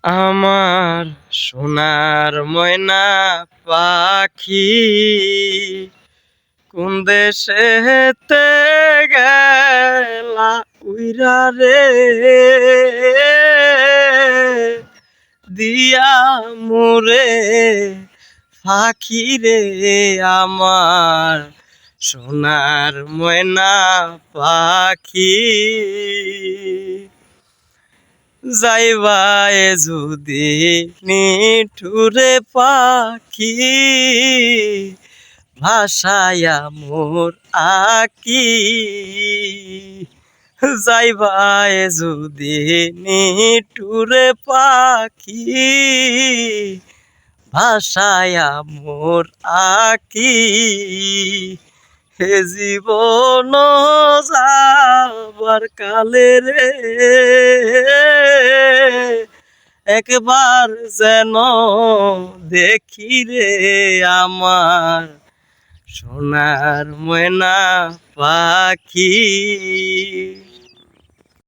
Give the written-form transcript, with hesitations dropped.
আমার সোনার ময়না পাখি কোন দেশেতে গেলা উইরা রে দিয়া মোরে পাখি রে আমার সোনার ময়না পাখি যাইবায় যদি নিঠুরে পাখি ভাষায়া মোর আকি যাইবায় যদি নিঠুরে পাখি ভাষায়া মোর আকি হে জীবন যাবার কালে রে একবার যেন দেখি রে আমার সোনার ময়না পাখি।